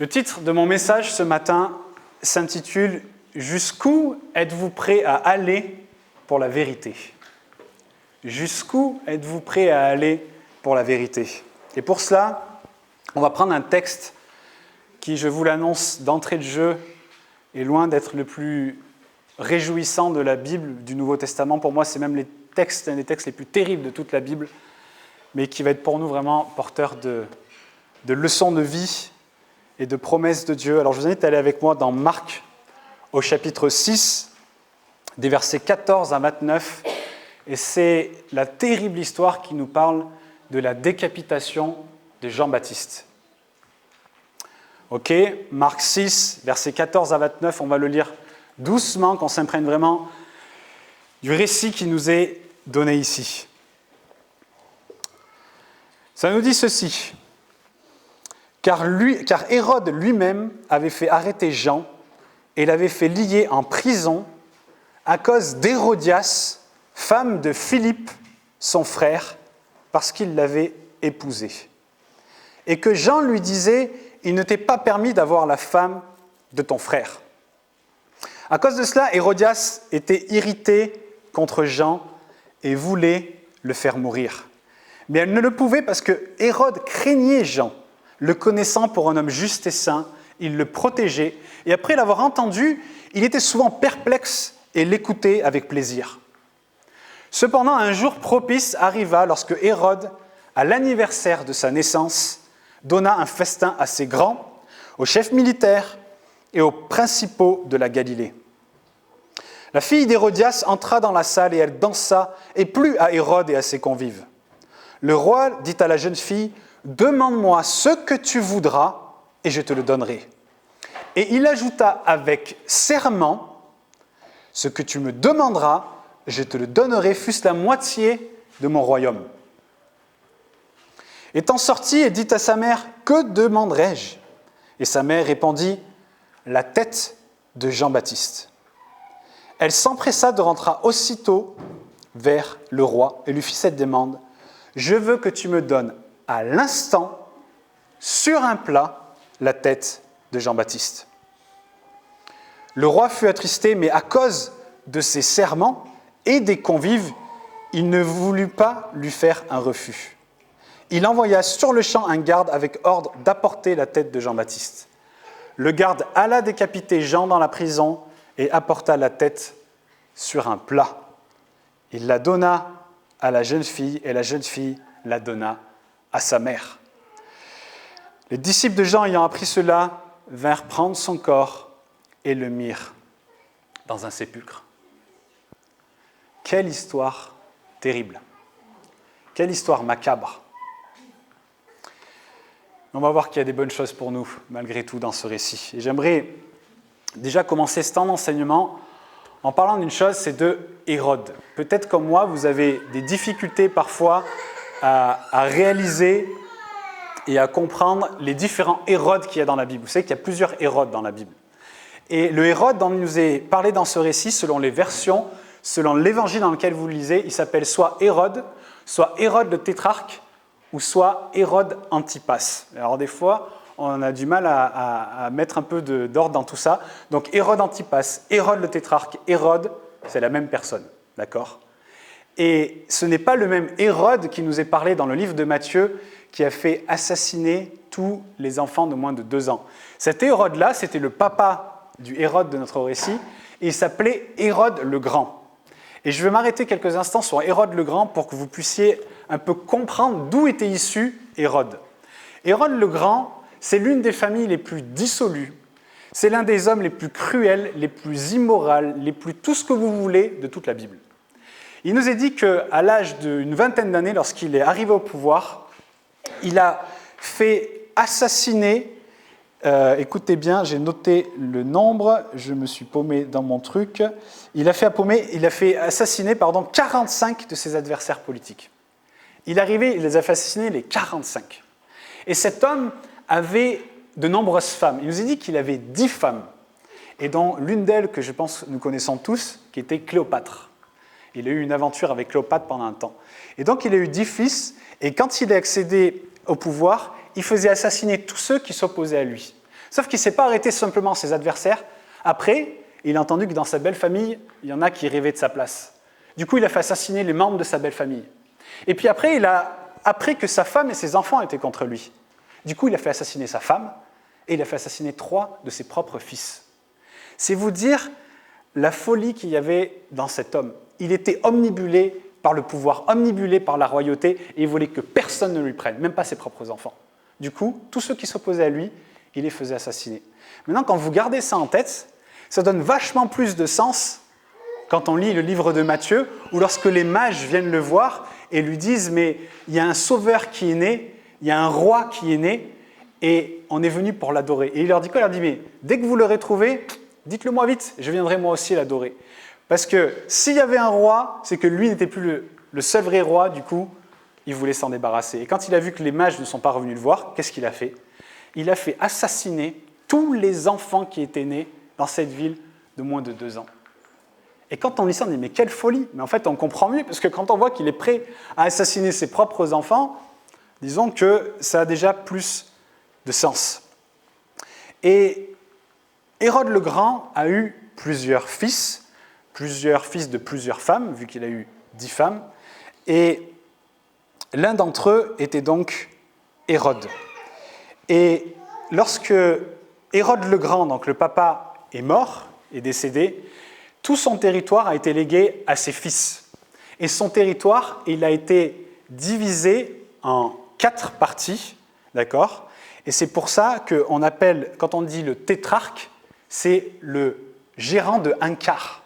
Le titre de mon message ce matin s'intitule « Jusqu'où êtes-vous prêt à aller pour la vérité ?» Jusqu'où êtes-vous prêt à aller pour la vérité? Et pour cela, on va prendre un texte qui, je vous l'annonce d'entrée de jeu, est loin d'être le plus réjouissant de la Bible, du Nouveau Testament. Pour moi, c'est même un des textes les plus terribles de toute la Bible, mais qui va être pour nous vraiment porteur de leçons de vie et de promesses de Dieu. Alors je vous invite à aller avec moi dans Marc, au chapitre 6, des versets 14 à 29, et c'est la terrible histoire qui nous parle de la décapitation de Jean-Baptiste. Ok, Marc 6, versets 14 à 29, on va le lire doucement, qu'on s'imprègne vraiment du récit qui nous est donné ici. Ça nous dit ceci. Car Hérode lui-même avait fait arrêter Jean et l'avait fait lier en prison à cause d'Hérodias, femme de Philippe, son frère, parce qu'il l'avait épousée. Et que Jean lui disait « Il ne t'est pas permis d'avoir la femme de ton frère ». À cause de cela, Hérodias était irritée contre Jean et voulait le faire mourir. Mais elle ne le pouvait parce que Hérode craignait Jean. Le connaissant pour un homme juste et saint, il le protégeait, et après l'avoir entendu, il était souvent perplexe et l'écoutait avec plaisir. Cependant, un jour propice arriva lorsque Hérode, à l'anniversaire de sa naissance, donna un festin assez grand aux chefs militaires et aux principaux de la Galilée. La fille d'Hérodias entra dans la salle et elle dansa et plut à Hérode et à ses convives. Le roi dit à la jeune fille « Demande-moi ce que tu voudras et je te le donnerai. » Et il ajouta avec serment « Ce que tu me demanderas, je te le donnerai, fût-ce la moitié de mon royaume. » Étant sorti, elle dit à sa mère « Que demanderai-je » Et sa mère répondit « La tête de Jean-Baptiste. » Elle s'empressa de rentrer aussitôt vers le roi et lui fit cette demande « Je veux que tu me donnes à l'instant, sur un plat, la tête de Jean-Baptiste. » Le roi fut attristé, mais à cause de ses serments et des convives, il ne voulut pas lui faire un refus. Il envoya sur-le-champ un garde avec ordre d'apporter la tête de Jean-Baptiste. Le garde alla décapiter Jean dans la prison et apporta la tête sur un plat. Il la donna à la jeune fille et la jeune fille la donna à sa mère. Les disciples de Jean ayant appris cela vinrent prendre son corps et le mirent dans un sépulcre. Quelle histoire terrible. Quelle histoire macabre. On va voir qu'il y a des bonnes choses pour nous, malgré tout, dans ce récit. Et j'aimerais déjà commencer ce temps d'enseignement en parlant d'une chose, c'est de Hérode. Peut-être comme moi, vous avez des difficultés parfois à réaliser et à comprendre les différents Hérodes qu'il y a dans la Bible. Vous savez qu'il y a plusieurs Hérodes dans la Bible. Et le Hérode dont il nous est parlé dans ce récit, selon les versions, selon l'évangile dans lequel vous le lisez, il s'appelle soit Hérode le tétrarque, ou soit Hérode Antipas. Alors des fois, on a du mal à mettre un peu d'ordre dans tout ça. Donc Hérode Antipas, Hérode le tétrarque, Hérode, c'est la même personne, d'accord ? Et ce n'est pas le même Hérode qui nous est parlé dans le livre de Matthieu, qui a fait assassiner tous les enfants de moins de 2 ans. Cet Hérode-là, c'était le papa du Hérode de notre récit, et il s'appelait Hérode le Grand. Et je vais m'arrêter quelques instants sur Hérode le Grand pour que vous puissiez un peu comprendre d'où était issu Hérode. Hérode le Grand, c'est l'une des familles les plus dissolues, c'est l'un des hommes les plus cruels, les plus immoraux, les plus tout ce que vous voulez de toute la Bible. Il nous est dit qu'à l'âge d'une vingtaine d'années, lorsqu'il est arrivé au pouvoir, il a fait assassiner, écoutez bien, j'ai noté le nombre, je me suis paumé dans mon truc, il a fait assassiner 45 de ses adversaires politiques. Il les a fait assassiner les 45. Et cet homme avait de nombreuses femmes. Il nous est dit qu'il avait 10 femmes, et dont l'une d'elles, que je pense nous connaissons tous, qui était Cléopâtre. Il a eu une aventure avec Cléopâtre pendant un temps. Et donc il a eu 10 fils, et quand il a accédé au pouvoir, il faisait assassiner tous ceux qui s'opposaient à lui. Sauf qu'il ne s'est pas arrêté simplement ses adversaires. Après, il a entendu que dans sa belle famille, il y en a qui rêvaient de sa place. Du coup, il a fait assassiner les membres de sa belle famille. Et puis après, il a appris que sa femme et ses enfants étaient contre lui. Du coup, il a fait assassiner sa femme et il a fait assassiner 3 de ses propres fils. C'est vous dire la folie qu'il y avait dans cet homme. Il était omnibulé par le pouvoir, omnibulé par la royauté, et il voulait que personne ne lui prenne, même pas ses propres enfants. Du coup, tous ceux qui s'opposaient à lui, il les faisait assassiner. Maintenant, quand vous gardez ça en tête, ça donne vachement plus de sens quand on lit le livre de Matthieu, ou lorsque les mages viennent le voir et lui disent « Mais il y a un sauveur qui est né, il y a un roi qui est né, et on est venu pour l'adorer. » Et il leur dit quoi? Il leur dit « Mais dès que vous l'aurez trouvé, dites-le moi vite, je viendrai moi aussi l'adorer. » Parce que s'il y avait un roi, c'est que lui n'était plus le seul vrai roi, du coup, il voulait s'en débarrasser. Et quand il a vu que les mages ne sont pas revenus le voir, qu'est-ce qu'il a fait? Il a fait assassiner tous les enfants qui étaient nés dans cette ville de moins de 2 ans. Et quand on lit ça, on dit « Mais quelle folie !» Mais en fait, on comprend mieux, parce que quand on voit qu'il est prêt à assassiner ses propres enfants, disons que ça a déjà plus de sens. Et Hérode le Grand a eu plusieurs fils de plusieurs femmes, vu qu'il a eu 10 femmes, et l'un d'entre eux était donc Hérode. Et lorsque Hérode le Grand, donc le papa, est mort, est décédé, tout son territoire a été légué à ses fils. Et son territoire, il a été divisé en 4 parties, d'accord? Et c'est pour ça qu'on appelle, quand on dit le tétrarque, c'est le gérant de un quart.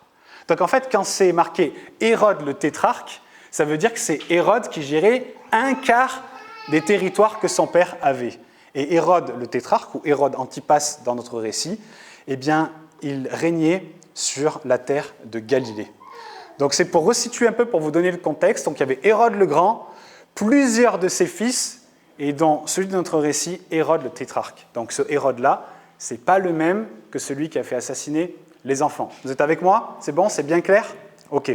Donc en fait, quand c'est marqué Hérode le tétrarque, ça veut dire que c'est Hérode qui gérait un quart des territoires que son père avait. Et Hérode le tétrarque, ou Hérode Antipas dans notre récit, eh bien, il régnait sur la terre de Galilée. Donc c'est pour resituer un peu, pour vous donner le contexte. Donc il y avait Hérode le Grand, plusieurs de ses fils, et dont celui de notre récit, Hérode le tétrarque. Donc ce Hérode-là, ce n'est pas le même que celui qui a fait assassiner les enfants. Vous êtes avec moi? C'est bon? C'est bien clair? Ok,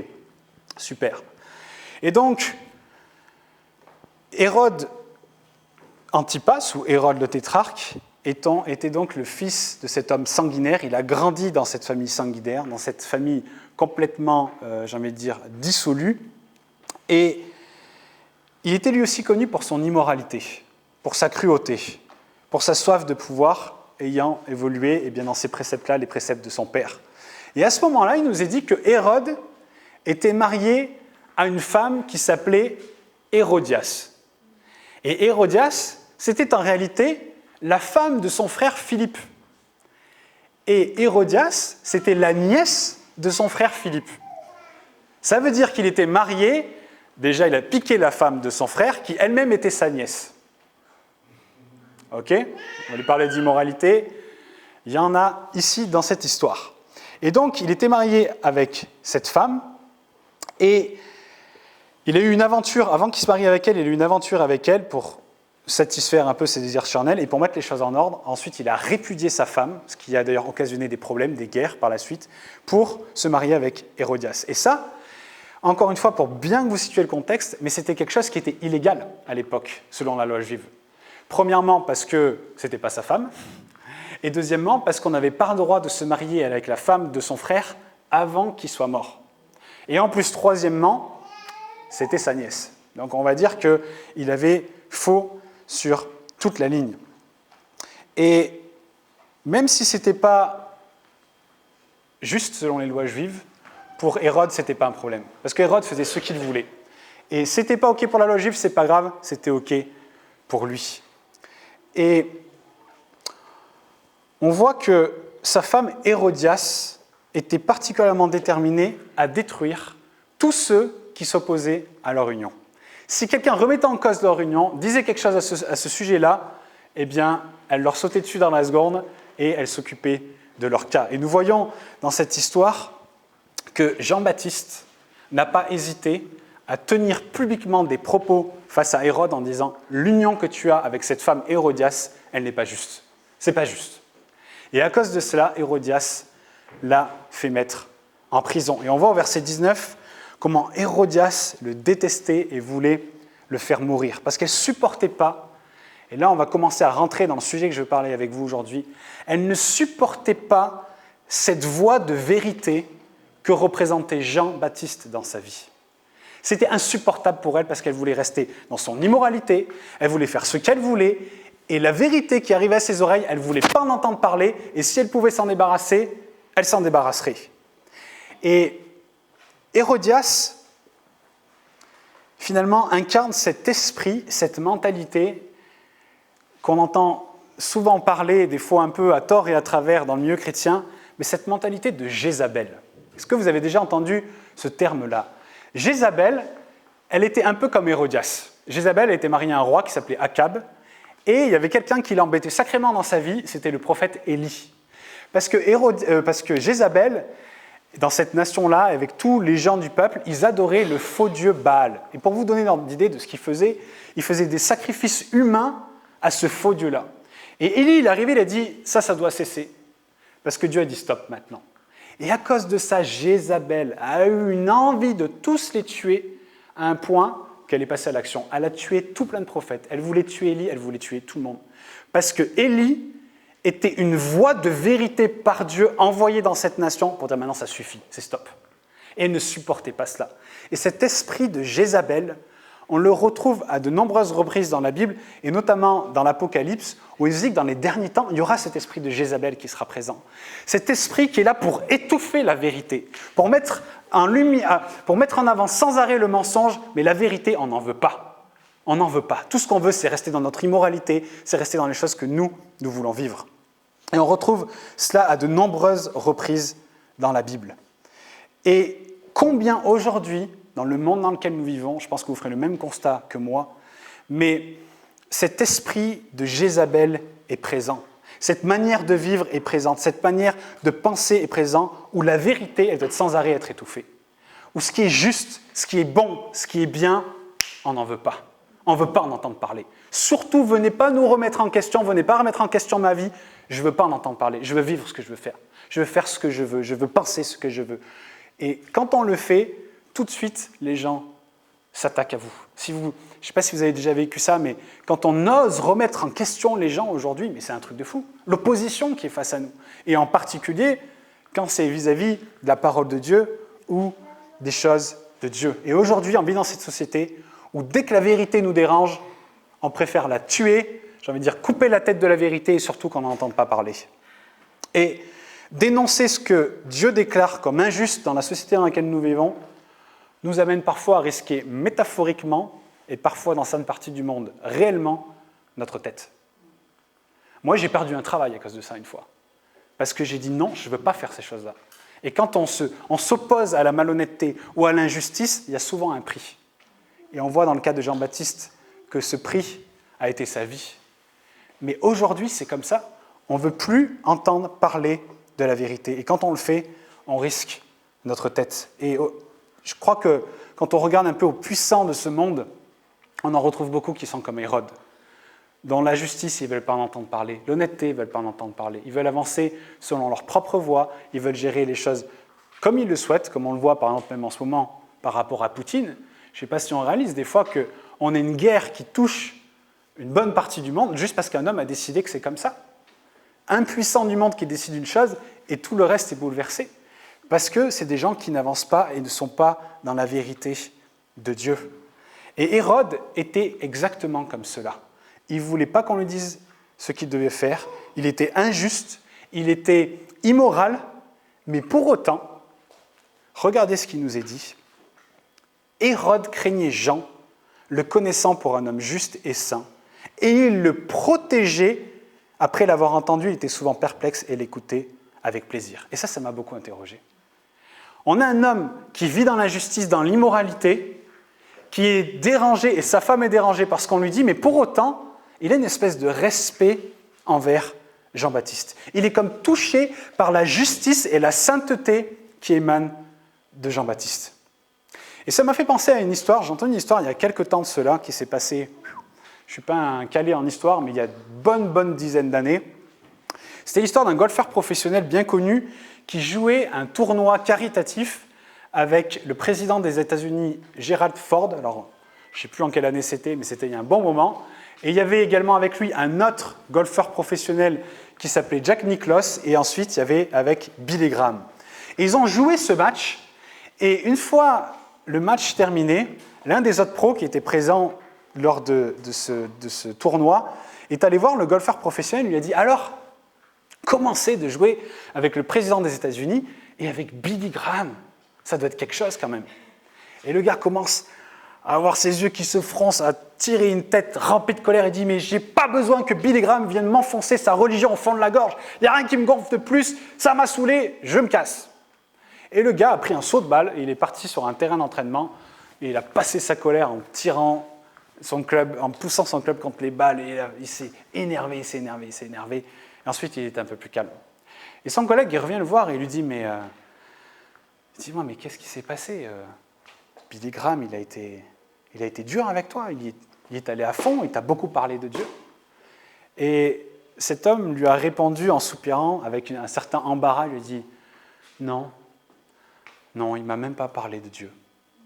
super. Et donc, Hérode Antipas, ou Hérode le tétrarque, était donc le fils de cet homme sanguinaire. Il a grandi dans cette famille sanguinaire, dans cette famille complètement, j'ai envie de dire, dissolue. Et il était lui aussi connu pour son immoralité, pour sa cruauté, pour sa soif de pouvoir, ayant évolué eh bien, dans ces préceptes-là, les préceptes de son père. Et à ce moment-là, il nous est dit que Hérode était marié à une femme qui s'appelait Hérodias. Et Hérodias, c'était en réalité la femme de son frère Philippe. Et Hérodias, c'était la nièce de son frère Philippe. Ça veut dire qu'il était marié, déjà il a piqué la femme de son frère, qui elle-même était sa nièce. Ok? On va lui parler d'immoralité. Il y en a ici dans cette histoire. Et donc, il était marié avec cette femme, et il a eu une aventure, avant qu'il se marie avec elle, il a eu une aventure avec elle pour satisfaire un peu ses désirs charnels et pour mettre les choses en ordre. Ensuite, il a répudié sa femme, ce qui a d'ailleurs occasionné des problèmes, des guerres par la suite, pour se marier avec Hérodias. Et ça, encore une fois, pour bien que vous situez le contexte, mais c'était quelque chose qui était illégal à l'époque, selon la loi juive. Premièrement, parce que ce n'était pas sa femme, et deuxièmement, parce qu'on n'avait pas le droit de se marier avec la femme de son frère avant qu'il soit mort. Et en plus, troisièmement, c'était sa nièce. Donc on va dire qu'il avait faux sur toute la ligne. Et même si ce n'était pas juste selon les lois juives, pour Hérode, ce n'était pas un problème. Parce qu'Hérode faisait ce qu'il voulait. Et ce n'était pas OK pour la loi juive, ce n'est pas grave, c'était OK pour lui. Et on voit que sa femme Hérodias était particulièrement déterminée à détruire tous ceux qui s'opposaient à leur union. Si quelqu'un remettait en cause leur union, disait quelque chose à ce sujet-là, eh bien, elle leur sautait dessus dans la seconde et elle s'occupait de leur cas. Et nous voyons dans cette histoire que Jean-Baptiste n'a pas hésité à tenir publiquement des propos face à Hérode en disant « L'union que tu as avec cette femme Hérodias, elle n'est pas juste. C'est pas juste. » Et à cause de cela, Hérodias l'a fait mettre en prison. Et on voit au verset 19 comment Hérodias le détestait et voulait le faire mourir, parce qu'elle ne supportait pas et là on va commencer à rentrer dans le sujet que je veux parler avec vous aujourd'hui, elle ne supportait pas cette voie de vérité que représentait Jean-Baptiste dans sa vie. C'était insupportable pour elle parce qu'elle voulait rester dans son immoralité, elle voulait faire ce qu'elle voulait, et la vérité qui arrivait à ses oreilles, elle ne voulait pas en entendre parler, et si elle pouvait s'en débarrasser, elle s'en débarrasserait. Et Hérodias, finalement, incarne cet esprit, cette mentalité qu'on entend souvent parler, des fois un peu à tort et à travers dans le milieu chrétien, mais cette mentalité de Jézabel. Est-ce que vous avez déjà entendu ce terme-là ? Jézabel, elle était un peu comme Hérodias. Jézabel était mariée à un roi qui s'appelait Akab, et il y avait quelqu'un qui l'embêtait sacrément dans sa vie, c'était le prophète Élie. Parce que Jézabel, dans cette nation-là, avec tous les gens du peuple, ils adoraient le faux dieu Baal. Et pour vous donner une ordre d'idée de ce qu'il faisait, il faisait des sacrifices humains à ce faux dieu-là. Et Élie, il est arrivé, il a dit, ça doit cesser. Parce que Dieu a dit stop maintenant. Et à cause de ça, Jézabel a eu une envie de tous les tuer à un point qu'elle est passée à l'action. Elle a tué tout plein de prophètes. Elle voulait tuer Élie, elle voulait tuer tout le monde. Parce que Élie était une voix de vérité par Dieu envoyée dans cette nation pour dire maintenant ça suffit, c'est stop. Et elle ne supportait pas cela. Et cet esprit de Jézabel, on le retrouve à de nombreuses reprises dans la Bible, et notamment dans l'Apocalypse, où il dit que dans les derniers temps, il y aura cet esprit de Jézabel qui sera présent. Cet esprit qui est là pour étouffer la vérité, pour mettre en avant sans arrêt le mensonge, mais la vérité, on n'en veut pas. On n'en veut pas. Tout ce qu'on veut, c'est rester dans notre immoralité, c'est rester dans les choses que nous voulons vivre. Et on retrouve cela à de nombreuses reprises dans la Bible. Et combien aujourd'hui, dans le monde dans lequel nous vivons, je pense que vous ferez le même constat que moi, mais cet esprit de Jézabel est présent. Cette manière de vivre est présente, cette manière de penser est présente, où la vérité, elle doit sans arrêt être étouffée. Où ce qui est juste, ce qui est bon, ce qui est bien, on n'en veut pas. On ne veut pas en entendre parler. Surtout, venez pas nous remettre en question, venez pas remettre en question ma vie. Je ne veux pas en entendre parler, je veux vivre ce que je veux faire. Je veux faire ce que je veux penser ce que je veux. Et quand on le fait, tout de suite, les gens s'attaquent à vous. Je ne sais pas si vous avez déjà vécu ça, mais quand on ose remettre en question les gens aujourd'hui, mais c'est un truc de fou. L'opposition qui est face à nous. Et en particulier, quand c'est vis-à-vis de la parole de Dieu ou des choses de Dieu. Et aujourd'hui, on vit dans cette société où dès que la vérité nous dérange, on préfère la tuer, j'ai envie de dire couper la tête de la vérité et surtout qu'on n'en entende pas parler. Et dénoncer ce que Dieu déclare comme injuste dans la société dans laquelle nous vivons nous amène parfois à risquer métaphoriquement et parfois dans certaines parties du monde réellement notre tête. Moi, j'ai perdu un travail à cause de ça une fois. Parce que j'ai dit non, je ne veux pas faire ces choses-là. Et quand on s'oppose à la malhonnêteté ou à l'injustice, il y a souvent un prix. Et on voit dans le cas de Jean-Baptiste que ce prix a été sa vie. Mais aujourd'hui, c'est comme ça. On ne veut plus entendre parler de la vérité. Et quand on le fait, on risque notre tête. Et je crois que quand on regarde un peu aux puissants de ce monde, on en retrouve beaucoup qui sont comme Hérode. Dans la justice, ils ne veulent pas en entendre parler. L'honnêteté, ils ne veulent pas en entendre parler. Ils veulent avancer selon leur propre voie. Ils veulent gérer les choses comme ils le souhaitent, comme on le voit par exemple même en ce moment par rapport à Poutine. Je ne sais pas si on réalise des fois qu'on a une guerre qui touche une bonne partie du monde juste parce qu'un homme a décidé que c'est comme ça. Un puissant du monde qui décide une chose et tout le reste est bouleversé. Parce que c'est des gens qui n'avancent pas et ne sont pas dans la vérité de Dieu. Et Hérode était exactement comme cela. Il ne voulait pas qu'on lui dise ce qu'il devait faire. Il était injuste, il était immoral, mais pour autant, regardez ce qui nous est dit. Hérode craignait Jean, le connaissant pour un homme juste et saint, et il le protégeait. Après l'avoir entendu, il était souvent perplexe et l'écoutait avec plaisir. Et ça m'a beaucoup interrogé. On a un homme qui vit dans l'injustice, dans l'immoralité, qui est dérangé, et sa femme est dérangée par ce qu'on lui dit, mais pour autant, il a une espèce de respect envers Jean-Baptiste. Il est comme touché par la justice et la sainteté qui émanent de Jean-Baptiste. Et ça m'a fait penser à une histoire, j'ai entendu une histoire il y a quelques temps de cela, qui s'est passée, je ne suis pas un calé en histoire, mais il y a une bonne dizaine d'années. C'était l'histoire d'un golfeur professionnel bien connu qui jouait un tournoi caritatif avec le président des États-Unis, Gerald Ford. Alors, je ne sais plus en quelle année c'était, mais c'était il y a un bon moment. Et il y avait également avec lui un autre golfeur professionnel qui s'appelait Jack Nicklaus, et ensuite il y avait avec Billy Graham. Et ils ont joué ce match, et une fois le match terminé, l'un des autres pros qui était présent lors de ce tournoi est allé voir le golfeur professionnel et lui a dit « Alors, comment c'est de jouer avec le président des États-Unis et avec Billy Graham? Ça doit être quelque chose quand même. » Et le gars commence à avoir ses yeux qui se froncent, à tirer une tête remplie de colère et dit « Mais j'ai pas besoin que Billy Graham vienne m'enfoncer sa religion au fond de la gorge. Il n'y a rien qui me gonfle de plus, ça m'a saoulé, je me casse. » Et le gars a pris un saut de balle et il est parti sur un terrain d'entraînement et il a passé sa colère en tirant son club, en poussant son club contre les balles. Et il s'est énervé, il s'est énervé. Et ensuite, il est un peu plus calme. Et son collègue, il revient le voir et il lui dit « Mais dis-moi, mais qu'est-ce qui s'est passé Billy Graham, il a été dur avec toi, il est allé à fond, il t'a beaucoup parlé de Dieu. » Et cet homme lui a répondu en soupirant, avec un certain embarras, il lui dit « Non, il ne m'a même pas parlé de Dieu,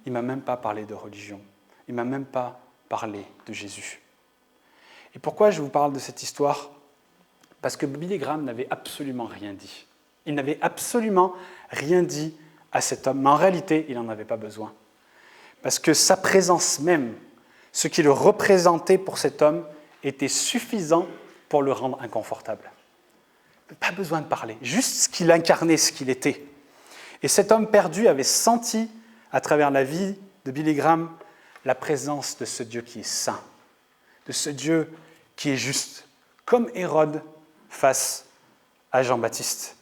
il ne m'a même pas parlé de religion, il ne m'a même pas parlé de Jésus. » Et pourquoi je vous parle de cette histoire ? Parce que Billy Graham n'avait absolument rien dit. Il n'avait absolument rien dit à cet homme, mais en réalité, il n'en avait pas besoin. Parce que sa présence même, ce qui le représentait pour cet homme, était suffisant pour le rendre inconfortable. Pas besoin de parler, juste ce qu'il incarnait, ce qu'il était. Et cet homme perdu avait senti, à travers la vie de Billy Graham, la présence de ce Dieu qui est saint, de ce Dieu qui est juste, comme Hérode face à Jean-Baptiste.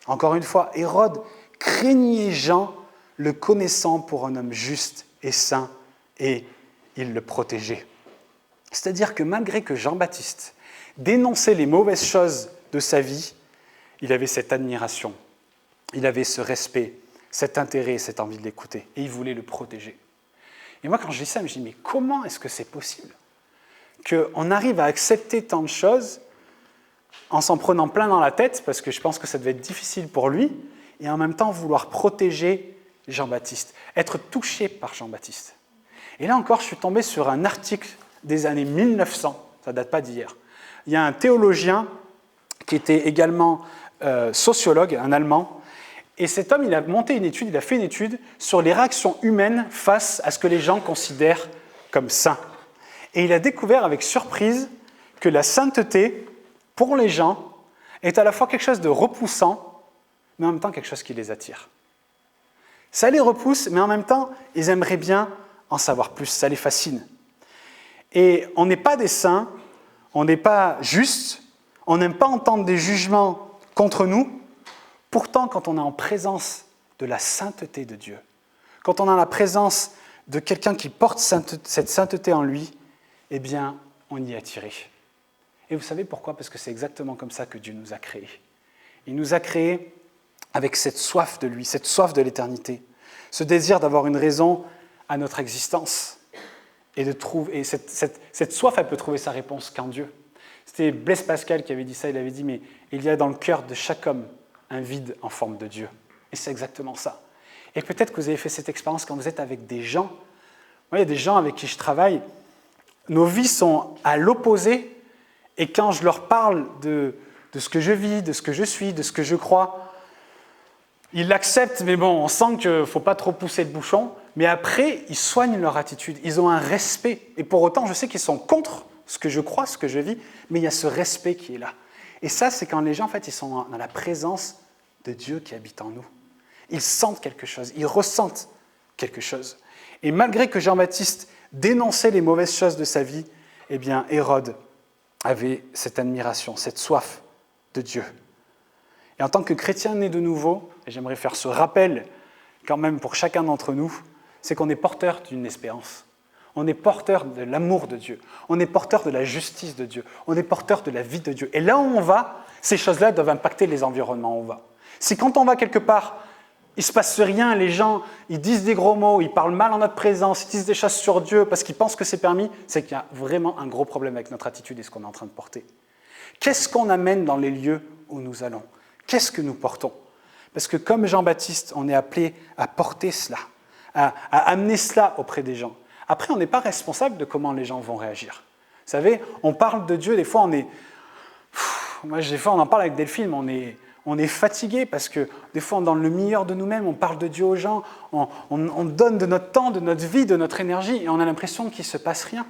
Encore une fois, Hérode craignait Jean, le connaissant pour un homme juste et saint, et il le protégeait. C'est-à-dire que malgré que Jean-Baptiste dénonçait les mauvaises choses de sa vie, il avait cette admiration, il avait ce respect, cet intérêt, cette envie de l'écouter, et il voulait le protéger. Et moi, quand je dis ça, je me dis, mais comment est-ce que c'est possible qu'on arrive à accepter tant de choses en s'en prenant plein dans la tête, parce que je pense que ça devait être difficile pour lui, et en même temps vouloir protéger Jean-Baptiste, être touché par Jean-Baptiste. Et là encore, je suis tombé sur un article des années 1900, ça ne date pas d'hier. Il y a un théologien qui était également sociologue, un Allemand, et cet homme, il a fait une étude sur les réactions humaines face à ce que les gens considèrent comme saint. Et il a découvert avec surprise que la sainteté, pour les gens, est à la fois quelque chose de repoussant, mais en même temps quelque chose qui les attire. Ça les repousse, mais en même temps, ils aimeraient bien en savoir plus, ça les fascine. Et on n'est pas des saints, on n'est pas justes, on n'aime pas entendre des jugements contre nous. Pourtant, quand on est en présence de la sainteté de Dieu, quand on est en la présence de quelqu'un qui porte cette sainteté en lui, eh bien, on y est attiré. Et vous savez pourquoi ? Parce que c'est exactement comme ça que Dieu nous a créés. Il nous a créés avec cette soif de lui, cette soif de l'éternité, ce désir d'avoir une raison à notre existence. Et cette soif, elle peut trouver sa réponse qu'en Dieu. C'était Blaise Pascal qui avait dit ça, il avait dit « Mais il y a dans le cœur de chaque homme un vide en forme de Dieu. » Et c'est exactement ça. Et peut-être que vous avez fait cette expérience quand vous êtes avec des gens. Moi, il y a des gens avec qui je travaille, nos vies sont à l'opposé, et quand je leur parle de ce que je vis, de ce que je suis, de ce que je crois, ils l'acceptent, mais bon, on sent qu'il ne faut pas trop pousser le bouchon, mais après, ils soignent leur attitude, ils ont un respect. Et pour autant, je sais qu'ils sont contre ce que je crois, ce que je vis, mais il y a ce respect qui est là. Et ça, c'est quand les gens, en fait, ils sont dans la présence de Dieu qui habite en nous. Ils sentent quelque chose, ils ressentent quelque chose. Et malgré que Jean-Baptiste dénonçait les mauvaises choses de sa vie, eh bien, Hérode avait cette admiration, cette soif de Dieu. Et en tant que chrétien né de nouveau, et j'aimerais faire ce rappel quand même pour chacun d'entre nous, c'est qu'on est porteur d'une espérance. On est porteur de l'amour de Dieu. On est porteur de la justice de Dieu. On est porteur de la vie de Dieu. Et là où on va, ces choses-là doivent impacter les environnements où on va. Si quand on va quelque part, il ne se passe rien, les gens ils disent des gros mots, ils parlent mal en notre présence, ils disent des choses sur Dieu parce qu'ils pensent que c'est permis, c'est qu'il y a vraiment un gros problème avec notre attitude et ce qu'on est en train de porter. Qu'est-ce qu'on amène dans les lieux où nous allons ? Qu'est-ce que nous portons ? Parce que comme Jean-Baptiste, on est appelé à porter cela, à amener cela auprès des gens. Après, on n'est pas responsable de comment les gens vont réagir. savez, on parle de Dieu, des fois des fois on en parle avec Delphine, on est fatigué parce que des fois, dans le meilleur de nous-mêmes, on parle de Dieu aux gens, on donne de notre temps, de notre vie, de notre énergie, et on a l'impression qu'il ne se passe rien.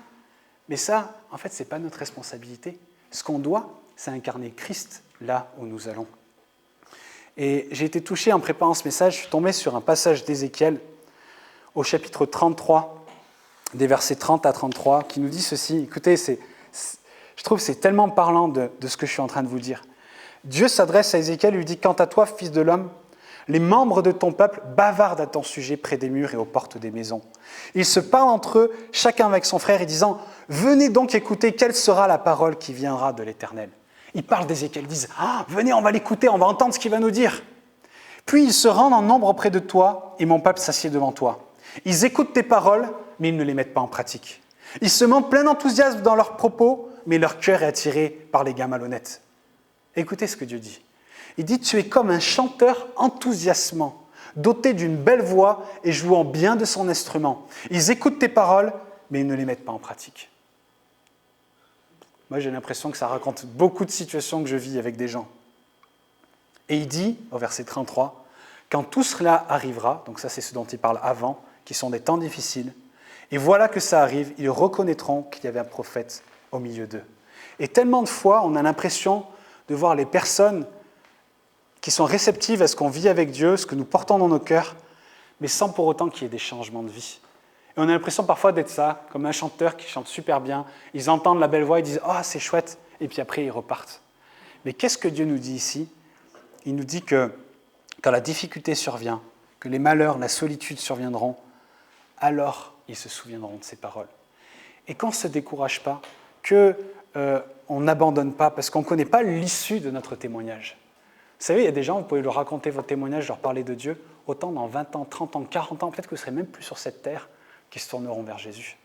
Mais ça, en fait, ce n'est pas notre responsabilité. Ce qu'on doit, c'est incarner Christ là où nous allons. Et j'ai été touché en préparant ce message, je suis tombé sur un passage d'Ézéchiel au chapitre 33, des versets 30 à 33, qui nous dit ceci. Écoutez, je trouve que c'est tellement parlant de ce que je suis en train de vous dire. Dieu s'adresse à Ézéchiel et lui dit « Quant à toi, fils de l'homme, les membres de ton peuple bavardent à ton sujet près des murs et aux portes des maisons. Ils se parlent entre eux, chacun avec son frère, et disant « Venez donc écouter, quelle sera la parole qui viendra de l'Éternel ?» Ils parlent d'Ézéchiel, ils disent « Ah, venez, on va l'écouter, on va entendre ce qu'il va nous dire. » Puis ils se rendent en nombre auprès de toi, et mon peuple s'assied devant toi. Ils écoutent tes paroles, mais ils ne les mettent pas en pratique. Ils se montrent plein d'enthousiasme dans leurs propos, mais leur cœur est attiré par les gains malhonnêtes. Écoutez ce que Dieu dit. Il dit « Tu es comme un chanteur enthousiasmant, doté d'une belle voix et jouant bien de son instrument. Ils écoutent tes paroles, mais ils ne les mettent pas en pratique. » Moi, j'ai l'impression que ça raconte beaucoup de situations que je vis avec des gens. Et il dit, au verset 33, « Quand tout cela arrivera, donc ça c'est ce dont il parle avant, qui sont des temps difficiles, et voilà que ça arrive, ils reconnaîtront qu'il y avait un prophète au milieu d'eux. » Et tellement de fois, on a l'impression de voir les personnes qui sont réceptives à ce qu'on vit avec Dieu, ce que nous portons dans nos cœurs, mais sans pour autant qu'il y ait des changements de vie. Et on a l'impression parfois d'être ça, comme un chanteur qui chante super bien, ils entendent la belle voix, ils disent « Ah, c'est chouette », et puis après ils repartent. Mais qu'est-ce que Dieu nous dit ici ? Il nous dit que quand la difficulté survient, que les malheurs, la solitude surviendront, alors ils se souviendront de ces paroles. Et qu'on ne se décourage pas, qu'on n'abandonne pas, parce qu'on ne connaît pas l'issue de notre témoignage. Vous savez, il y a des gens, vous pouvez leur raconter votre témoignage, leur parler de Dieu, autant dans 20 ans, 30 ans, 40 ans, peut-être que vous ne serez même plus sur cette terre, qui se tourneront vers Jésus.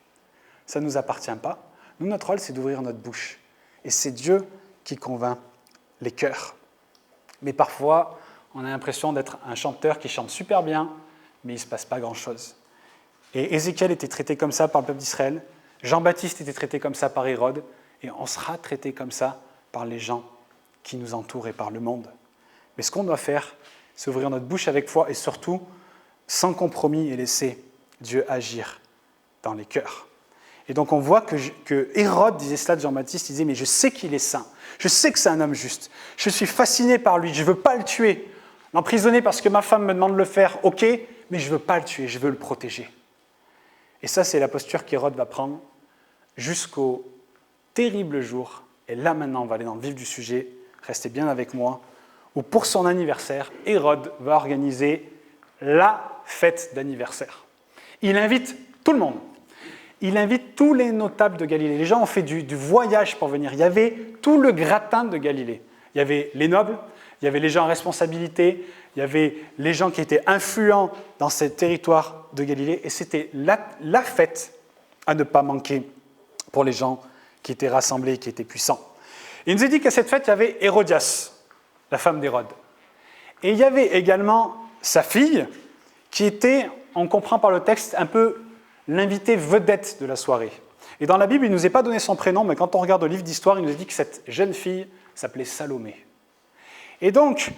Ça ne nous appartient pas. Nous, notre rôle, c'est d'ouvrir notre bouche. Et c'est Dieu qui convainc les cœurs. Mais parfois, on a l'impression d'être un chanteur qui chante super bien, mais il ne se passe pas grand-chose. Et Ézéchiel était traité comme ça par le peuple d'Israël, Jean-Baptiste était traité comme ça par Hérode, et on sera traité comme ça par les gens qui nous entourent et par le monde. Mais ce qu'on doit faire, c'est ouvrir notre bouche avec foi et surtout, sans compromis, et laisser Dieu agir dans les cœurs. Et donc on voit que Hérode disait cela de Jean-Baptiste, il disait « Mais je sais qu'il est saint, je sais que c'est un homme juste, je suis fasciné par lui, je ne veux pas le tuer, l'emprisonner parce que ma femme me demande de le faire, ok, mais je ne veux pas le tuer, je veux le protéger. » Et ça, c'est la posture qu'Hérode va prendre jusqu'au terrible jour, et là maintenant on va aller dans le vif du sujet, restez bien avec moi, où pour son anniversaire, Hérode va organiser la fête d'anniversaire. Il invite tout le monde. Il invite tous les notables de Galilée. Les gens ont fait du voyage pour venir. Il y avait tout le gratin de Galilée. Il y avait les nobles, il y avait les gens en responsabilité, il y avait les gens qui étaient influents dans ce territoire de Galilée. Et c'était la fête à ne pas manquer pour les gens qui étaient rassemblés, qui étaient puissants. Il nous est dit qu'à cette fête, il y avait Hérodias, la femme d'Hérode. Et il y avait également sa fille, qui était, on comprend par le texte, un peu l'invité vedette de la soirée. Et dans la Bible, il ne nous est pas donné son prénom, mais quand on regarde le livre d'histoire, il nous est dit que cette jeune fille s'appelait Salomé. Et donc,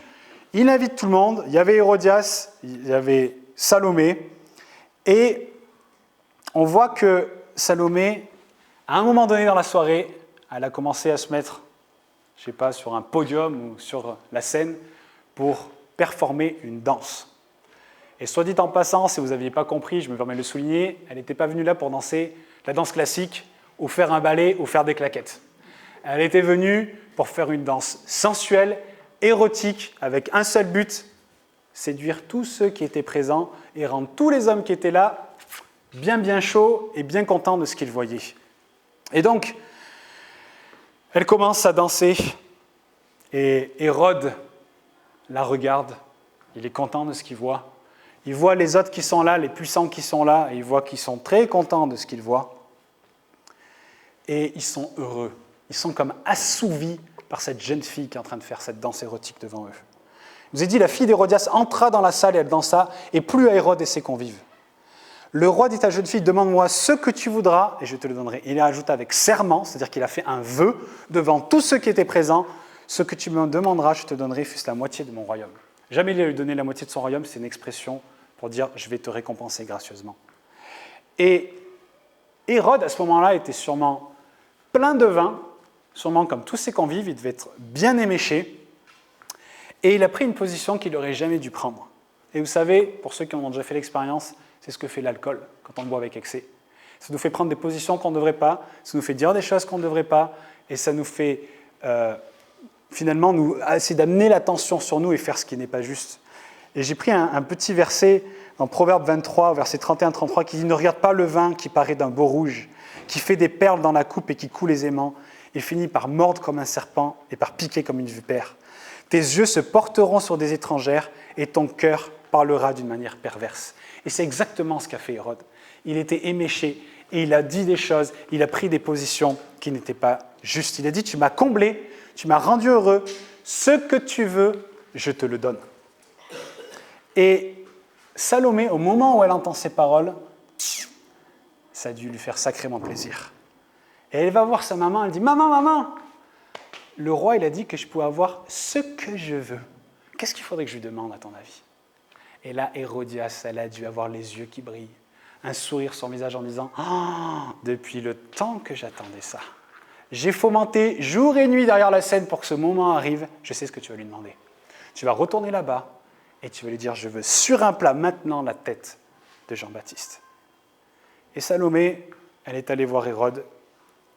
il invite tout le monde, il y avait Hérodias, il y avait Salomé, et on voit que Salomé, à un moment donné dans la soirée, elle a commencé à se mettre, je ne sais pas, sur un podium ou sur la scène pour performer une danse. Et soit dit en passant, si vous n'aviez pas compris, je me permets de le souligner, elle n'était pas venue là pour danser la danse classique ou faire un ballet ou faire des claquettes. Elle était venue pour faire une danse sensuelle, érotique, avec un seul but, séduire tous ceux qui étaient présents et rendre tous les hommes qui étaient là bien chauds et bien contents de ce qu'ils voyaient. Et donc, elle commence à danser et Hérode la regarde, il est content de ce qu'il voit. Il voit les autres qui sont là, les puissants qui sont là, et il voit qu'ils sont très contents de ce qu'ils voient. Et ils sont heureux. Ils sont comme assouvis par cette jeune fille qui est en train de faire cette danse érotique devant eux. Je vous ai dit, la fille d'Hérodias entra dans la salle et elle dansa, et plut à Hérode et ses convives. Le roi dit à la jeune fille, demande-moi ce que tu voudras et je te le donnerai. Il a ajouté avec serment, c'est-à-dire qu'il a fait un vœu devant tous ceux qui étaient présents, ce que tu me demanderas, je te donnerai, fût-ce la moitié de mon royaume. Jamais il a lui donné la moitié de son royaume, c'est une expression pour dire je vais te récompenser gracieusement. Et Hérode, à ce moment-là, était sûrement plein de vin, sûrement comme tous ses convives, il devait être bien éméché, et il a pris une position qu'il n'aurait jamais dû prendre. Et vous savez, pour ceux qui en ont déjà fait l'expérience, c'est ce que fait l'alcool quand on boit avec excès. Ça nous fait prendre des positions qu'on ne devrait pas, ça nous fait dire des choses qu'on ne devrait pas, et ça nous fait finalement nous essayer d'amener l'attention sur nous et faire ce qui n'est pas juste. Et j'ai pris un petit verset dans Proverbe 23, verset 31-33, qui dit « Ne regarde pas le vin qui paraît d'un beau rouge, qui fait des perles dans la coupe et qui coule aisément, et finit par mordre comme un serpent et par piquer comme une vipère. Tes yeux se porteront sur des étrangères et ton cœur parlera d'une manière perverse. » Et c'est exactement ce qu'a fait Hérode. Il était éméché et il a dit des choses, il a pris des positions qui n'étaient pas justes. Il a dit « Tu m'as comblé, tu m'as rendu heureux, ce que tu veux, je te le donne. » Et Salomé, au moment où elle entend ces paroles, ça a dû lui faire sacrément plaisir. Et elle va voir sa maman, elle dit « Maman, le roi, il a dit que je pouvais avoir ce que je veux. Qu'est-ce qu'il faudrait que je lui demande, à ton avis ?» Et là, Hérodias, elle a dû avoir les yeux qui brillent, un sourire sur son visage en disant « Oh, depuis le temps que j'attendais ça. J'ai fomenté jour et nuit derrière la scène pour que ce moment arrive. Je sais ce que tu vas lui demander. Tu vas retourner là-bas et tu vas lui dire « Je veux sur un plat maintenant la tête de Jean-Baptiste. » Et Salomé, elle est allée voir Hérode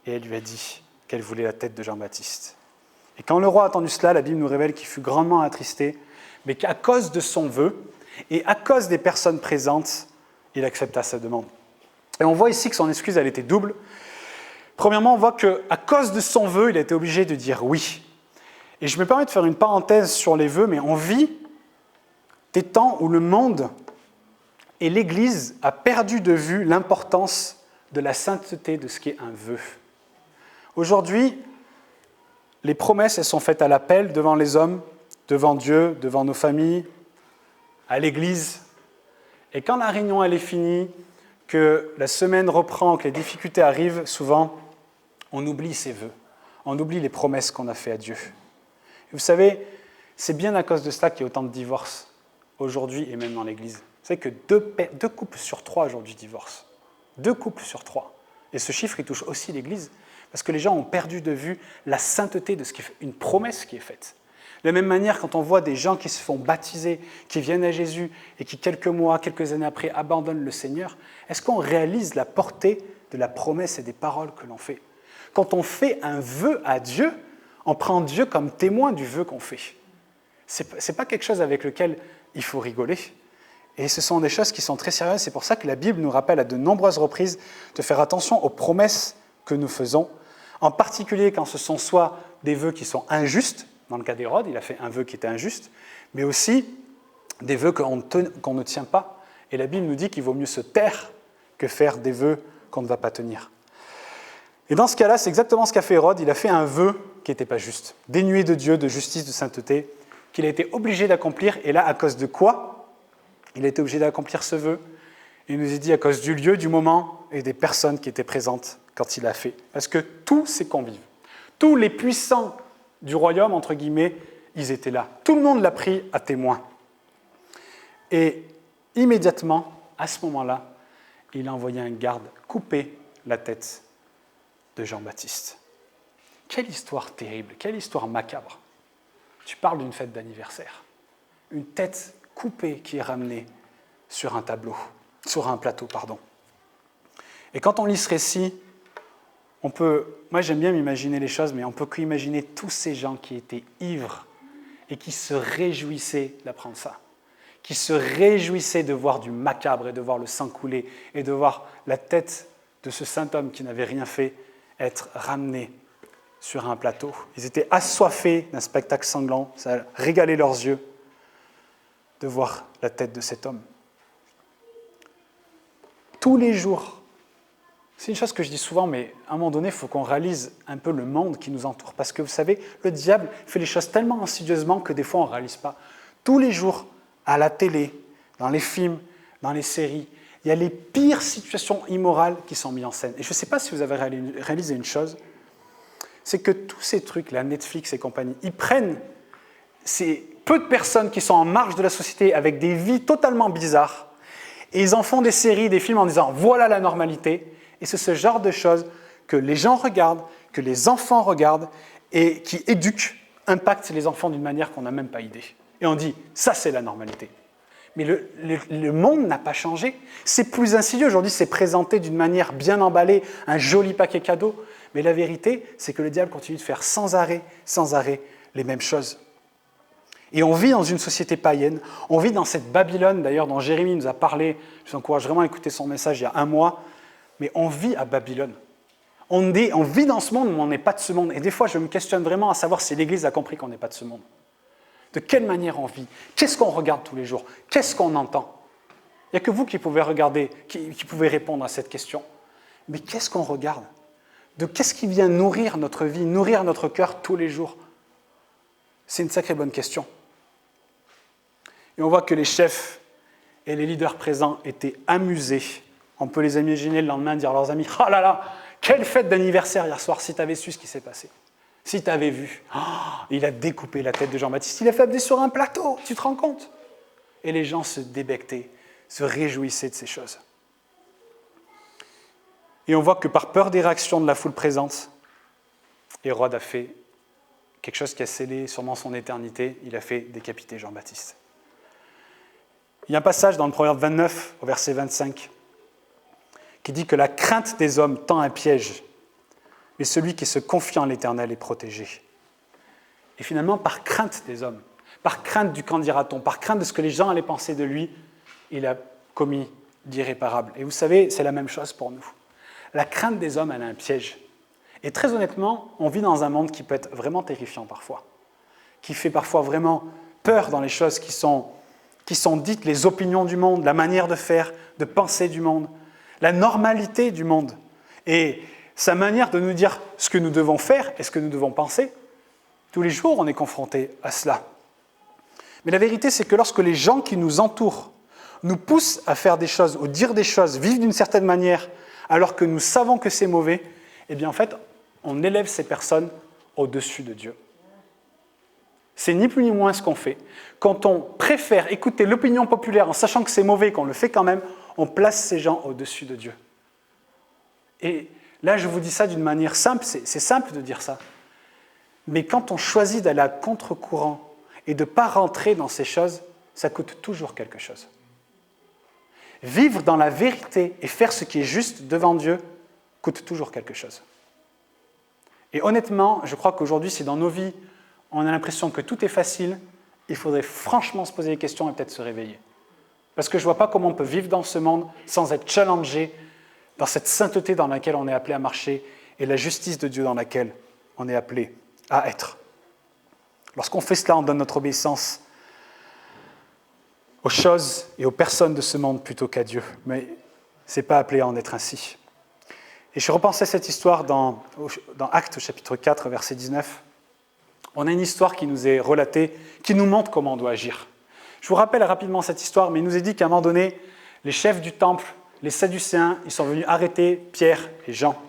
et elle lui a dit qu'elle voulait la tête de Jean-Baptiste. Et quand le roi a entendu cela, la Bible nous révèle qu'il fut grandement attristé, mais qu'à cause de son vœu et à cause des personnes présentes, il accepta sa demande. Et on voit ici que son excuse, elle était double. Premièrement, on voit qu'à cause de son vœu, il a été obligé de dire oui. Et je me permets de faire une parenthèse sur les vœux, mais on vit des temps où le monde et l'Église a perdu de vue l'importance de la sainteté de ce qu'est un vœu. Aujourd'hui, les promesses, elles sont faites à l'appel devant les hommes, devant Dieu, devant nos familles, à l'Église. Et quand la réunion elle est finie, que la semaine reprend, que les difficultés arrivent, souvent, on oublie ses vœux. On oublie les promesses qu'on a faites à Dieu. Et vous savez, c'est bien à cause de cela qu'il y a autant de divorces aujourd'hui et même dans l'Église. Vous savez que 2 couples sur 3 aujourd'hui divorcent. 2 couples sur 3. Et ce chiffre, il touche aussi l'Église. Parce que les gens ont perdu de vue la sainteté de ce qui est une promesse qui est faite. De la même manière, quand on voit des gens qui se font baptiser, qui viennent à Jésus et qui, quelques mois, quelques années après, abandonnent le Seigneur, est-ce qu'on réalise la portée de la promesse et des paroles que l'on fait ? Quand on fait un vœu à Dieu, on prend Dieu comme témoin du vœu qu'on fait. Ce n'est pas quelque chose avec lequel il faut rigoler. Et ce sont des choses qui sont très sérieuses. C'est pour ça que la Bible nous rappelle à de nombreuses reprises de faire attention aux promesses que nous faisons, en particulier quand ce sont soit des vœux qui sont injustes. Dans le cas d'Hérode, il a fait un vœu qui était injuste, mais aussi des vœux qu'on ne tient pas. Et la Bible nous dit qu'il vaut mieux se taire que faire des vœux qu'on ne va pas tenir. Et dans ce cas-là, c'est exactement ce qu'a fait Hérode. Il a fait un vœu qui n'était pas juste, dénué de Dieu, de justice, de sainteté, qu'il a été obligé d'accomplir. Et là, à cause de quoi il a été obligé d'accomplir ce vœu? Il nous est dit à cause du lieu, du moment et des personnes qui étaient présentes quand il l'a fait. Parce que tous ses convives, tous les puissants du royaume, entre guillemets, ils étaient là. Tout le monde l'a pris à témoin. Et immédiatement, à ce moment-là, il a envoyé un garde couper la tête de Jean-Baptiste. Quelle histoire terrible, quelle histoire macabre. Tu parles d'une fête d'anniversaire. Une tête coupée qui est ramenée sur un plateau. Et quand on lit ce récit, moi j'aime bien m'imaginer les choses, mais on peut qu'imaginer tous ces gens qui étaient ivres et qui se réjouissaient d'apprendre ça, qui se réjouissaient de voir du macabre et de voir le sang couler et de voir la tête de ce saint homme qui n'avait rien fait être ramenée sur un plateau. Ils étaient assoiffés d'un spectacle sanglant, ça a régalé leurs yeux de voir la tête de cet homme. Tous les jours, c'est une chose que je dis souvent, mais à un moment donné, il faut qu'on réalise un peu le monde qui nous entoure. Parce que vous savez, le diable fait les choses tellement insidieusement que des fois, on ne réalise pas. Tous les jours, à la télé, dans les films, dans les séries, Il y a les pires situations immorales qui sont mises en scène. Et je ne sais pas si vous avez réalisé une chose, c'est que tous ces trucs, là, Netflix et compagnie, ils prennent ces peu de personnes qui sont en marge de la société avec des vies totalement bizarres et ils en font des séries, des films en disant « voilà la normalité ». Et c'est ce genre de choses que les gens regardent, que les enfants regardent et qui éduquent, impactent les enfants d'une manière qu'on n'a même pas idée. Et on dit « ça, c'est la normalité ». Mais le monde n'a pas changé. C'est plus insidieux. Aujourd'hui, c'est présenté d'une manière bien emballée, un joli paquet cadeau. Mais la vérité, c'est que le diable continue de faire sans arrêt, les mêmes choses. Et on vit dans une société païenne. On vit dans cette Babylone, d'ailleurs, dont Jérémie nous a parlé. Je vous encourage vraiment à écouter son message il y a 1 mois. Mais on vit à Babylone. On vit dans ce monde, mais on n'est pas de ce monde. Et des fois, je me questionne vraiment à savoir si l'Église a compris qu'on n'est pas de ce monde. De quelle manière on vit? Qu'est-ce qu'on regarde tous les jours? Qu'est-ce qu'on entend? Il n'y a que vous qui pouvez regarder, qui pouvez répondre à cette question. Mais qu'est-ce qu'on regarde? Qu'est-ce qui vient nourrir notre vie, nourrir notre cœur tous les jours? C'est une sacrée bonne question. Et on voit que les chefs et les leaders présents étaient amusés. On peut les imaginer le lendemain dire à leurs amis « Oh là là, quelle fête d'anniversaire hier soir, si tu avais su ce qui s'est passé. Si tu avais vu, il a découpé la tête de Jean-Baptiste, il a fait amener sur un plateau, tu te rends compte ?» Et les gens se débectaient, se réjouissaient de ces choses. Et on voit que par peur des réactions de la foule présente, Hérode a fait quelque chose qui a scellé sûrement son éternité, il a fait décapiter Jean-Baptiste. Il y a un passage dans le Proverbe 29, au verset 25, qui dit que la crainte des hommes tend un piège, mais celui qui se confie en l'Éternel est protégé. Et finalement, par crainte des hommes, par crainte du qu'en dira-t-on, par crainte de ce que les gens allaient penser de lui, il a commis l'irréparable. Et vous savez, c'est la même chose pour nous. La crainte des hommes, elle a un piège. Et très honnêtement, on vit dans un monde qui peut être vraiment terrifiant parfois, qui fait parfois vraiment peur dans les choses qui sont dites, les opinions du monde, la manière de faire, de penser du monde, la normalité du monde. Et sa manière de nous dire ce que nous devons faire et ce que nous devons penser, tous les jours, on est confronté à cela. Mais la vérité, c'est que lorsque les gens qui nous entourent nous poussent à faire des choses, ou dire des choses, vivre d'une certaine manière, alors que nous savons que c'est mauvais, eh bien en fait, on élève ces personnes au-dessus de Dieu. C'est ni plus ni moins ce qu'on fait. Quand on préfère écouter l'opinion populaire en sachant que c'est mauvais, qu'on le fait quand même, on place ces gens au-dessus de Dieu. Et là, je vous dis ça d'une manière simple, c'est simple de dire ça. Mais quand on choisit d'aller à contre-courant et de ne pas rentrer dans ces choses, ça coûte toujours quelque chose. Vivre dans la vérité et faire ce qui est juste devant Dieu coûte toujours quelque chose. Et honnêtement, je crois qu'aujourd'hui, si dans nos vies, on a l'impression que tout est facile, il faudrait franchement se poser des questions et peut-être se réveiller. Parce que je ne vois pas comment on peut vivre dans ce monde sans être challengé dans cette sainteté dans laquelle on est appelé à marcher et la justice de Dieu dans laquelle on est appelé à être. Lorsqu'on fait cela, on donne notre obéissance aux choses et aux personnes de ce monde plutôt qu'à Dieu. Mais ce n'est pas appelé à en être ainsi. Et je repensais cette histoire dans Actes chapitre 4, verset 19. On a une histoire qui nous est relatée, qui nous montre comment on doit agir. Je vous rappelle rapidement cette histoire, mais il nous est dit qu'à un moment donné, les chefs du temple, les Sadducéens, ils sont venus arrêter Pierre et Jean.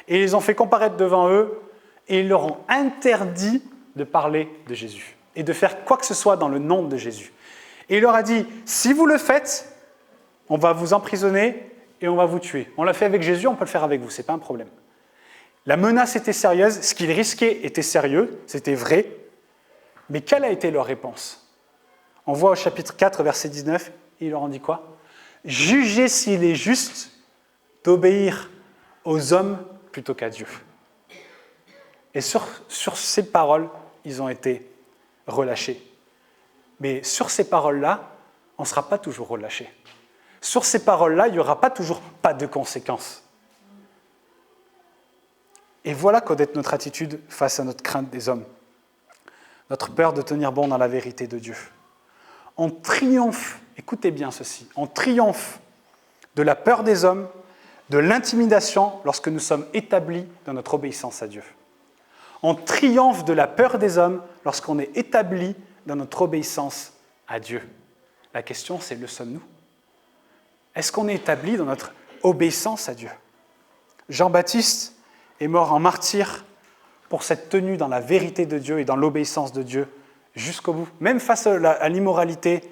Et ils les ont fait comparaître devant eux, et ils leur ont interdit de parler de Jésus, et de faire quoi que ce soit dans le nom de Jésus. Et il leur a dit, si vous le faites, on va vous emprisonner et on va vous tuer. On l'a fait avec Jésus, on peut le faire avec vous, ce n'est pas un problème. La menace était sérieuse, ce qu'ils risquaient était sérieux, c'était vrai, mais quelle a été leur réponse? On voit au chapitre 4, verset 19, il leur en dit quoi? Jugez s'il est juste d'obéir aux hommes plutôt qu'à Dieu. Et sur ces paroles, ils ont été relâchés. Mais sur ces paroles-là, on ne sera pas toujours relâchés. Sur ces paroles-là, il n'y aura pas toujours pas de conséquences. Et voilà qu'en est notre attitude face à notre crainte des hommes. Notre peur de tenir bon dans la vérité de Dieu. On triomphe, écoutez bien ceci, on triomphe de la peur des hommes, de l'intimidation lorsque nous sommes établis dans notre obéissance à Dieu. On triomphe de la peur des hommes lorsqu'on est établi dans notre obéissance à Dieu. La question, c'est le sommes-nous? Est-ce qu'on est établi dans notre obéissance à Dieu? Jean-Baptiste est mort en martyr pour cette tenue dans la vérité de Dieu et dans l'obéissance de Dieu jusqu'au bout, même face à l'immoralité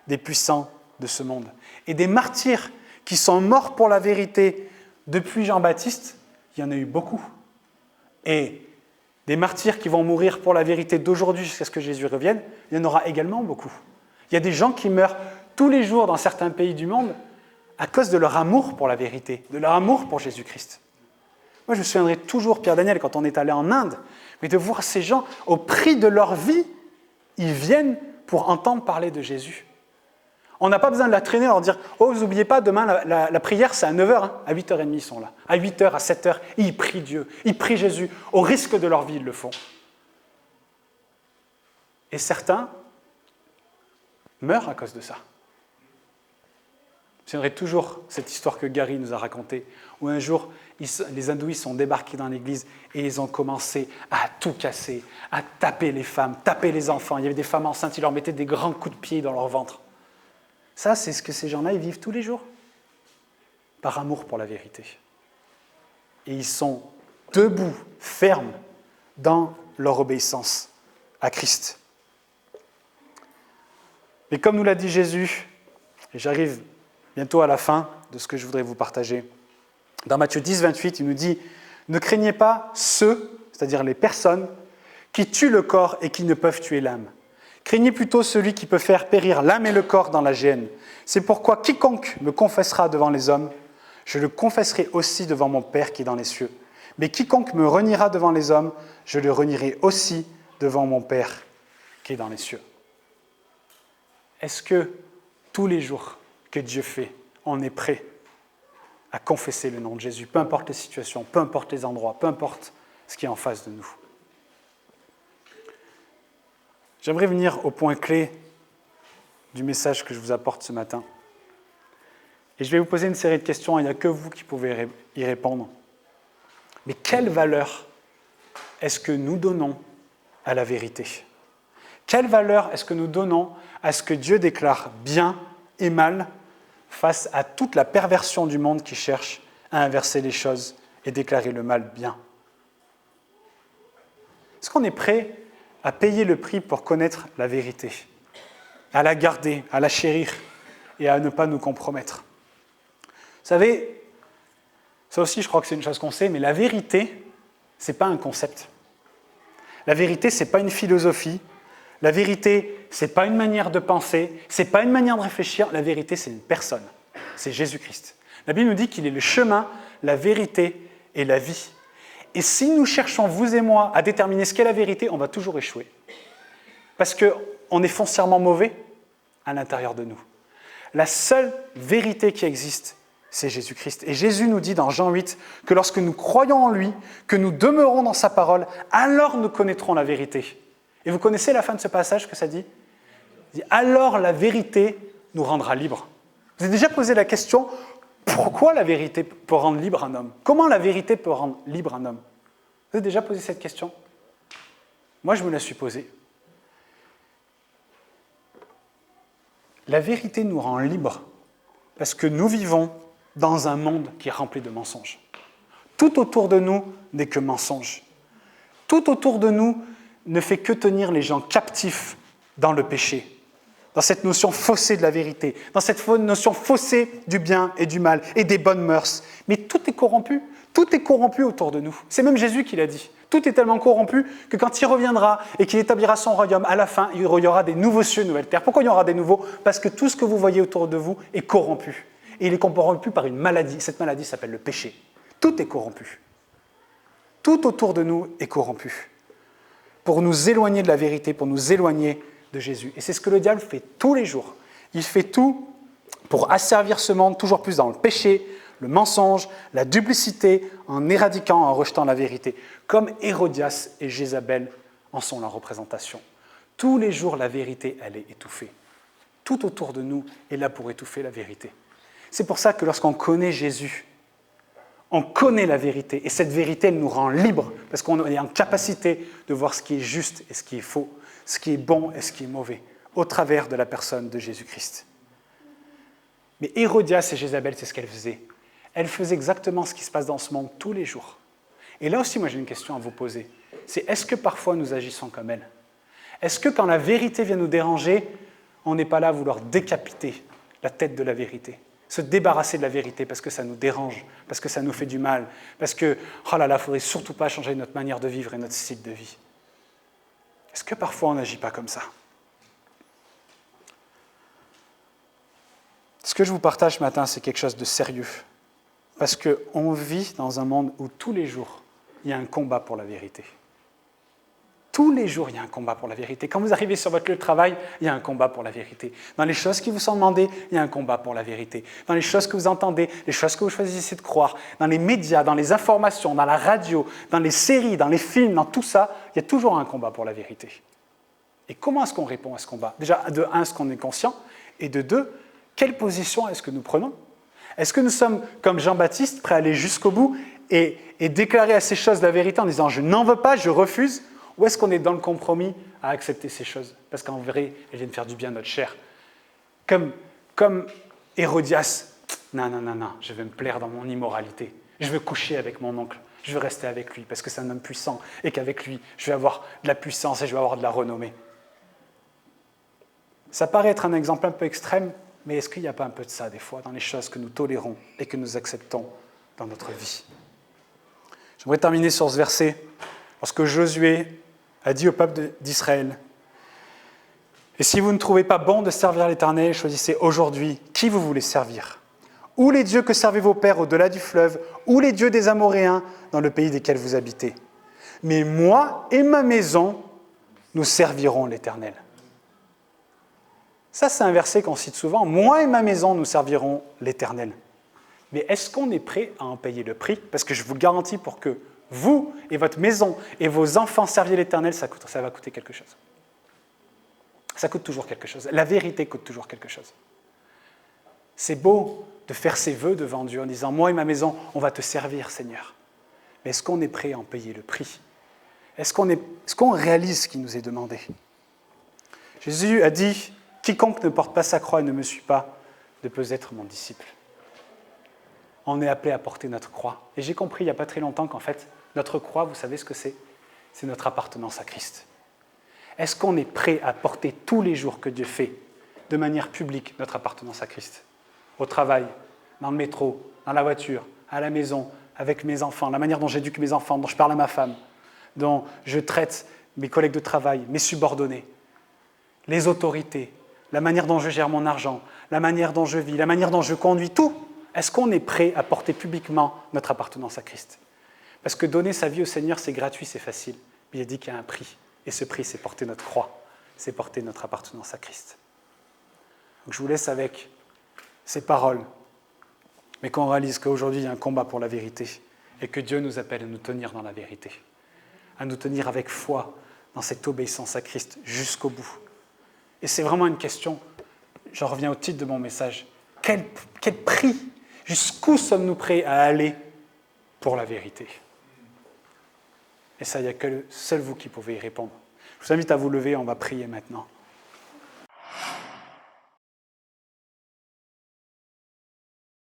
des puissants de ce monde. Et des martyrs qui sont morts pour la vérité depuis Jean-Baptiste, il y en a eu beaucoup. Et des martyrs qui vont mourir pour la vérité d'aujourd'hui jusqu'à ce que Jésus revienne, il y en aura également beaucoup. Il y a des gens qui meurent tous les jours dans certains pays du monde à cause de leur amour pour la vérité, de leur amour pour Jésus-Christ. Moi, je me souviendrai toujours, Pierre Daniel, quand on est allé en Inde, mais de voir ces gens, au prix de leur vie, ils viennent pour entendre parler de Jésus. On n'a pas besoin de la traîner, leur dire « Oh, vous n'oubliez pas, demain, la prière, c'est à 9h, hein. À 8h30, ils sont là. À 8h, à 7h, ils prient Dieu, ils prient Jésus. Au risque de leur vie, ils le font. » Et certains meurent à cause de ça. Je me souviendrai toujours cette histoire que Gary nous a racontée, où un jour, les hindouistes sont débarqués dans l'église et ils ont commencé à tout casser, à taper les femmes, taper les enfants. Il y avait des femmes enceintes, ils leur mettaient des grands coups de pied dans leur ventre. Ça, c'est ce que ces gens-là, ils vivent tous les jours, par amour pour la vérité. Et ils sont debout, fermes, dans leur obéissance à Christ. Mais comme nous l'a dit Jésus, et j'arrive bientôt à la fin de ce que je voudrais vous partager, dans Matthieu 10, 28, il nous dit « Ne craignez pas ceux, c'est-à-dire les personnes, qui tuent le corps et qui ne peuvent tuer l'âme. Craignez plutôt celui qui peut faire périr l'âme et le corps dans la géhenne. C'est pourquoi quiconque me confessera devant les hommes, je le confesserai aussi devant mon Père qui est dans les cieux. Mais quiconque me reniera devant les hommes, je le renierai aussi devant mon Père qui est dans les cieux. » Est-ce que tous les jours que Dieu fait, on est prêt à confesser le nom de Jésus, peu importe les situations, peu importe les endroits, peu importe ce qui est en face de nous? J'aimerais venir au point clé du message que je vous apporte ce matin. Et je vais vous poser une série de questions, il n'y a que vous qui pouvez y répondre. Mais quelle valeur est-ce que nous donnons à la vérité? Quelle valeur est-ce que nous donnons à ce que Dieu déclare bien et mal face à toute la perversion du monde qui cherche à inverser les choses et déclarer le mal bien? Est-ce qu'on est prêt à payer le prix pour connaître la vérité, à la garder, à la chérir et à ne pas nous compromettre? Vous savez, ça aussi je crois que c'est une chose qu'on sait, mais la vérité, ce n'est pas un concept. La vérité, ce n'est pas une philosophie. La vérité, ce n'est pas une manière de penser, ce n'est pas une manière de réfléchir. La vérité, c'est une personne. C'est Jésus-Christ. La Bible nous dit qu'il est le chemin, la vérité et la vie. Et si nous cherchons, vous et moi, à déterminer ce qu'est la vérité, on va toujours échouer. Parce qu'on est foncièrement mauvais à l'intérieur de nous. La seule vérité qui existe, c'est Jésus-Christ. Et Jésus nous dit dans Jean 8 que lorsque nous croyons en lui, que nous demeurons dans sa parole, alors nous connaîtrons la vérité. Et vous connaissez la fin de ce passage que ça dit? Il dit « Alors la vérité nous rendra libres ». Vous avez déjà posé la question, pourquoi la vérité peut rendre libre un homme? Comment la vérité peut rendre libre un homme? Vous avez déjà posé cette question? Moi, je me la suis posée. La vérité nous rend libres parce que nous vivons dans un monde qui est rempli de mensonges. Tout autour de nous n'est que mensonge. Tout autour de nous ne fait que tenir les gens captifs dans le péché, dans cette notion faussée de la vérité, dans cette notion faussée du bien et du mal et des bonnes mœurs. Mais tout est corrompu autour de nous. C'est même Jésus qui l'a dit. Tout est tellement corrompu que quand il reviendra et qu'il établira son royaume, à la fin, il y aura des nouveaux cieux, une nouvelle terre. Pourquoi il y aura des nouveaux? Parce que tout ce que vous voyez autour de vous est corrompu. Et il est corrompu par une maladie. Cette maladie s'appelle le péché. Tout est corrompu. Tout autour de nous est corrompu. Pour nous éloigner de la vérité, pour nous éloigner de Jésus. Et c'est ce que le diable fait tous les jours. Il fait tout pour asservir ce monde toujours plus dans le péché, le mensonge, la duplicité, en éradiquant, en rejetant la vérité, comme Hérodias et Jézabel en sont la représentation. Tous les jours, la vérité, elle est étouffée. Tout autour de nous est là pour étouffer la vérité. C'est pour ça que lorsqu'on connaît Jésus, on connaît la vérité, et cette vérité, elle nous rend libres, parce qu'on est en capacité de voir ce qui est juste et ce qui est faux, ce qui est bon et ce qui est mauvais, au travers de la personne de Jésus-Christ. Mais Hérodias et Jézabel, c'est ce qu'elles faisaient. Elles faisaient exactement ce qui se passe dans ce monde tous les jours. Et là aussi, moi j'ai une question à vous poser. C'est est-ce que parfois nous agissons comme elles? Est-ce que quand la vérité vient nous déranger, on n'est pas là à vouloir décapiter la tête de la vérité, se débarrasser de la vérité parce que ça nous dérange, parce que ça nous fait du mal, parce que, oh là là, il ne faudrait surtout pas changer notre manière de vivre et notre style de vie. Est-ce que parfois on n'agit pas comme ça? Ce que je vous partage ce matin, c'est quelque chose de sérieux. Parce qu'on vit dans un monde où tous les jours, il y a un combat pour la vérité. Tous les jours, il y a un combat pour la vérité. Quand vous arrivez sur votre lieu de travail, il y a un combat pour la vérité. Dans les choses qui vous sont demandées, il y a un combat pour la vérité. Dans les choses que vous entendez, les choses que vous choisissez de croire, dans les médias, dans les informations, dans la radio, dans les séries, dans les films, dans tout ça, il y a toujours un combat pour la vérité. Et comment est-ce qu'on répond à ce combat? Déjà, de un, est-ce qu'on est conscient? Et de deux, quelle position est-ce que nous prenons? Est-ce que nous sommes, comme Jean-Baptiste, prêts à aller jusqu'au bout et déclarer à ces choses la vérité en disant « je n'en veux pas, je refuse » ou est-ce qu'on est dans le compromis à accepter ces choses? Parce qu'en vrai, elles viennent faire du bien à notre chair. Comme Hérodias, non, je vais me plaire dans mon immoralité. Je veux coucher avec mon oncle. Je veux rester avec lui parce que c'est un homme puissant et qu'avec lui, je vais avoir de la puissance et je vais avoir de la renommée. Ça paraît être un exemple un peu extrême, mais est-ce qu'il n'y a pas un peu de ça des fois dans les choses que nous tolérons et que nous acceptons dans notre vie? J'aimerais terminer sur ce verset. Lorsque Josué a dit au peuple d'Israël, « Et si vous ne trouvez pas bon de servir l'Éternel, choisissez aujourd'hui qui vous voulez servir. Ou les dieux que servaient vos pères au-delà du fleuve, ou les dieux des Amoréens dans le pays desquels vous habitez. Mais moi et ma maison, nous servirons l'Éternel. » Ça, c'est un verset qu'on cite souvent. « Moi et ma maison, nous servirons l'Éternel. » Mais est-ce qu'on est prêt à en payer le prix? Parce que je vous garantis pour que vous et votre maison et vos enfants serviez l'Éternel, ça va coûter quelque chose. Ça coûte toujours quelque chose. La vérité coûte toujours quelque chose. C'est beau de faire ses vœux devant Dieu en disant « Moi et ma maison, on va te servir, Seigneur. » Mais est-ce qu'on est prêt à en payer le prix? Est-ce qu'on réalise ce qui nous est demandé? Jésus a dit « Quiconque ne porte pas sa croix et ne me suit pas ne peut être mon disciple. » On est appelé à porter notre croix. Et j'ai compris il n'y a pas très longtemps qu'en fait, notre croix, vous savez ce que c'est? C'est notre appartenance à Christ. Est-ce qu'on est prêt à porter tous les jours que Dieu fait, de manière publique, notre appartenance à Christ? Au travail, dans le métro, dans la voiture, à la maison, avec mes enfants, la manière dont j'éduque mes enfants, dont je parle à ma femme, dont je traite mes collègues de travail, mes subordonnés, les autorités, la manière dont je gère mon argent, la manière dont je vis, la manière dont je conduis, tout. Est-ce qu'on est prêt à porter publiquement notre appartenance à Christ? Parce que donner sa vie au Seigneur, c'est gratuit, c'est facile. Mais il a dit qu'il y a un prix. Et ce prix, c'est porter notre croix. C'est porter notre appartenance à Christ. Donc je vous laisse avec ces paroles. Mais qu'on réalise qu'aujourd'hui, il y a un combat pour la vérité. Et que Dieu nous appelle à nous tenir dans la vérité. À nous tenir avec foi dans cette obéissance à Christ jusqu'au bout. Et c'est vraiment une question, j'en reviens au titre de mon message. Quel prix? Jusqu'où sommes-nous prêts à aller pour la vérité? Et ça, il n'y a que seul vous qui pouvez y répondre. Je vous invite à vous lever, on va prier maintenant.